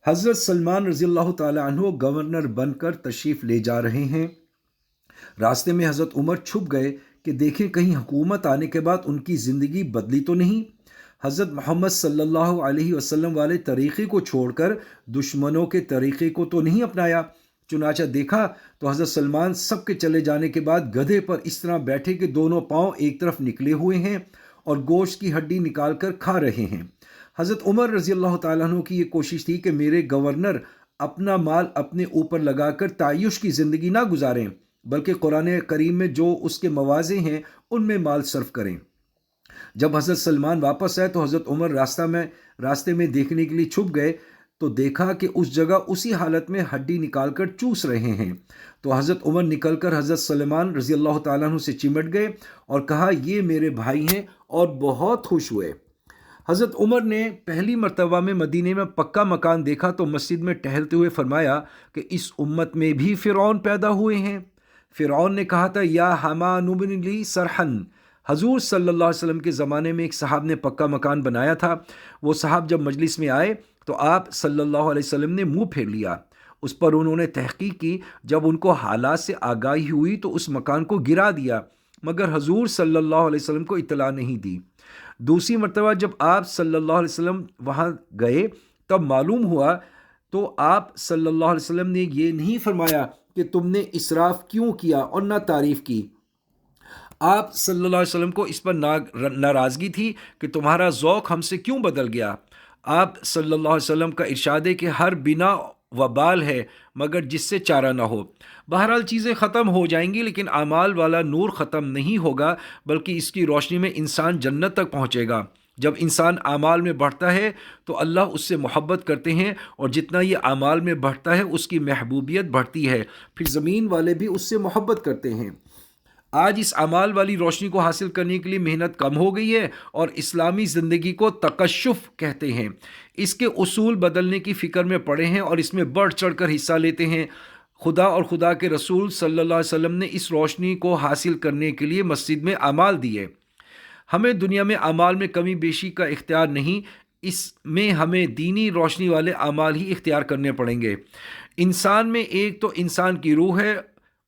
حضرت سلمان رضی اللہ تعالی عنہ گورنر بن کر تشریف لے جا رہے ہیں۔ راستے میں حضرت عمر چھپ گئے کہ دیکھیں کہیں حکومت آنے کے بعد ان کی زندگی بدلی تو نہیں۔ حضرت محمد صلی اللہ علیہ وسلم والے طریقے کو چھوڑ کر دشمنوں کے طریقے کو تو نہیں اپنایا۔ چنانچہ دیکھا تو حضرت سلمان سب کے چلے جانے کے بعد گدھے پر اس طرح بیٹھے کہ دونوں پاؤں ایک طرف نکلے ہوئے ہیں اور گوشت کی ہڈی نکال کر کھا رہے ہیں۔ حضرت عمر رضی اللہ تعالیٰ عنہ کی یہ کوشش تھی کہ میرے گورنر اپنا مال اپنے اوپر لگا کر تعیش کی زندگی نہ گزاریں، بلکہ قرآن کریم میں جو اس کے مواضع ہیں ان میں مال صرف کریں۔ جب حضرت سلمان واپس آئے تو حضرت عمر راستے میں دیکھنے کے لیے چھپ گئے تو دیکھا کہ اس جگہ اسی حالت میں ہڈی نکال کر چوس رہے ہیں۔ تو حضرت عمر نکل کر حضرت سلمان رضی اللہ تعالیٰ عنہ سے چمٹ گئے اور کہا یہ میرے بھائی ہیں، اور بہت خوش ہوئے۔ حضرت عمر نے پہلی مرتبہ میں مدینے میں پکا مکان دیکھا تو مسجد میں ٹہلتے ہوئے فرمایا کہ اس امت میں بھی فرعون پیدا ہوئے ہیں۔ فرعون نے کہا تھا یا حامان ابن لی سرحن۔ حضور صلی اللہ علیہ وسلم کے زمانے میں ایک صاحب نے پکا مکان بنایا تھا۔ وہ صاحب جب مجلس میں آئے تو آپ صلی اللہ علیہ وسلم نے منہ پھیر لیا۔ اس پر انہوں نے تحقیق کی، جب ان کو حالات سے آگاہی ہوئی تو اس مکان کو گرا دیا، مگر حضور صلی اللہ علیہ وسلم کو اطلاع نہیں دی۔ دوسری مرتبہ جب آپ صلی اللہ علیہ وسلم وہاں گئے تب معلوم ہوا تو آپ صلی اللہ علیہ وسلم نے یہ نہیں فرمایا کہ تم نے اسراف کیوں کیا اور نہ تعریف کی۔ آپ صلی اللہ علیہ وسلم کو اس پر ناراضگی تھی کہ تمہارا ذوق ہم سے کیوں بدل گیا۔ آپ صلی اللہ علیہ وسلم کا ارشاد ہے کہ ہر بنا وبال ہے مگر جس سے چارہ نہ ہو۔ بہرحال چیزیں ختم ہو جائیں گی لیکن اعمال والا نور ختم نہیں ہوگا، بلکہ اس کی روشنی میں انسان جنت تک پہنچے گا۔ جب انسان اعمال میں بڑھتا ہے تو اللہ اس سے محبت کرتے ہیں، اور جتنا یہ اعمال میں بڑھتا ہے اس کی محبوبیت بڑھتی ہے، پھر زمین والے بھی اس سے محبت کرتے ہیں۔ آج اس اعمال والی روشنی کو حاصل کرنے کے لیے محنت کم ہو گئی ہے اور اسلامی زندگی کو تکشف کہتے ہیں۔ اس کے اصول بدلنے کی فکر میں پڑے ہیں اور اس میں بڑھ چڑھ کر حصہ لیتے ہیں۔ خدا اور خدا کے رسول صلی اللہ علیہ وسلم نے اس روشنی کو حاصل کرنے کے لیے مسجد میں اعمال دیے۔ ہمیں دنیا میں اعمال میں کمی بیشی کا اختیار نہیں، اس میں ہمیں دینی روشنی والے اعمال ہی اختیار کرنے پڑیں گے۔ انسان میں ایک تو انسان کی روح ہے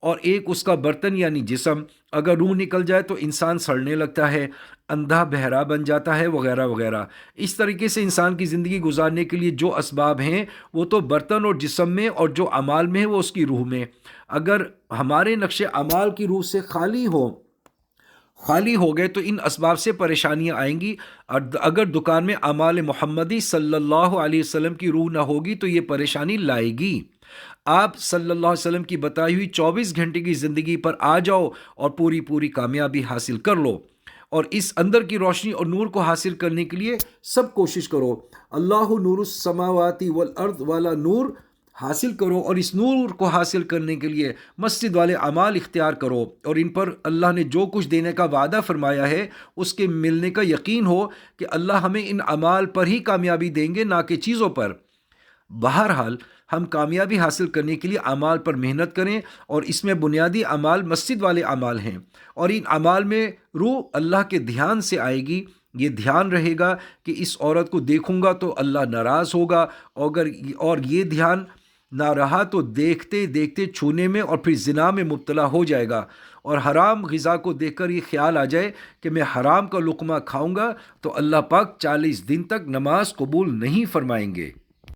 اور ایک اس کا برتن یعنی جسم۔ اگر روح نکل جائے تو انسان سڑنے لگتا ہے، اندھا بہرا بن جاتا ہے، وغیرہ وغیرہ۔ اس طریقے سے انسان کی زندگی گزارنے کے لیے جو اسباب ہیں وہ تو برتن اور جسم میں، اور جو اعمال میں ہے وہ اس کی روح میں۔ اگر ہمارے نقش اعمال کی روح سے خالی ہو گئے تو ان اسباب سے پریشانیاں آئیں گی، اور اگر دکان میں اعمال محمدی صلی اللہ علیہ وسلم کی روح نہ ہوگی تو یہ پریشانی لائے گی۔ آپ صلی اللہ علیہ وسلم کی بتائی ہوئی 24 گھنٹے کی زندگی پر آ جاؤ اور پوری کامیابی حاصل کر لو، اور اس اندر کی روشنی اور نور کو حاصل کرنے کے لیے سب کوشش کرو۔ اللہ نور السماوات والارض والا نور حاصل کرو، اور اس نور کو حاصل کرنے کے لیے مسجد والے اعمال اختیار کرو، اور ان پر اللہ نے جو کچھ دینے کا وعدہ فرمایا ہے اس کے ملنے کا یقین ہو کہ اللہ ہمیں ان اعمال پر ہی کامیابی دیں گے، نہ کہ چیزوں پر۔ بہرحال ہم کامیابی حاصل کرنے کے لیے اعمال پر محنت کریں، اور اس میں بنیادی اعمال مسجد والے اعمال ہیں، اور ان اعمال میں روح اللہ کے دھیان سے آئے گی۔ یہ دھیان رہے گا کہ اس عورت کو دیکھوں گا تو اللہ ناراض ہوگا، اور یہ دھیان نہ رہا تو دیکھتے دیکھتے چھونے میں اور پھر زنا میں مبتلا ہو جائے گا، اور حرام غذا کو دیکھ کر یہ خیال آ جائے کہ میں حرام کا لقمہ کھاؤں گا تو اللہ پاک 40 دن تک نماز قبول نہیں فرمائیں گے۔